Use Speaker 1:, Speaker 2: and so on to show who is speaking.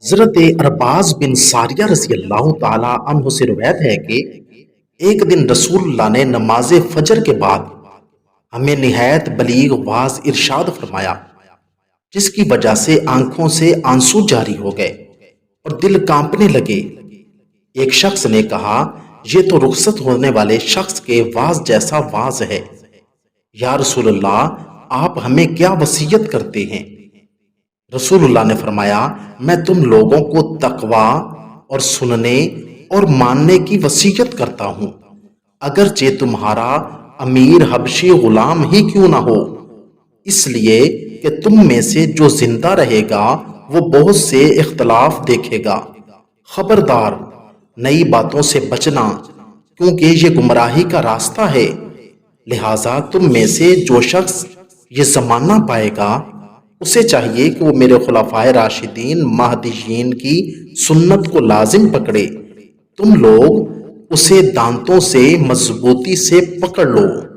Speaker 1: حضرت ارباز بن ساریہ رضی اللہ تعالی عنہ سے روایت ہے کہ ایک دن رسول اللہ نے نماز فجر کے بعد ہمیں نہایت بلیغ واضح ارشاد فرمایا، جس کی وجہ سے آنکھوں سے آنسو جاری ہو گئے اور دل کانپنے لگے۔ ایک شخص نے کہا، یہ تو رخصت ہونے والے شخص کے واز جیسا واز ہے۔ یا رسول اللہ، آپ ہمیں کیا وصیت کرتے ہیں؟ رسول اللہ نے فرمایا، میں تم لوگوں کو تقوی اور سننے اور ماننے کی وصیت کرتا ہوں، اگرچہ تمہارا امیر حبشی غلام ہی کیوں نہ ہو، اس لیے کہ تم میں سے جو زندہ رہے گا وہ بہت سے اختلاف دیکھے گا۔ خبردار، نئی باتوں سے بچنا، کیونکہ یہ گمراہی کا راستہ ہے۔ لہٰذا تم میں سے جو شخص یہ زمانہ پائے گا اسے چاہیے کہ وہ میرے خلفائے راشدین مہدیین کی سنت کو لازم پکڑے۔ تم لوگ اسے دانتوں سے مضبوطی سے پکڑ لو۔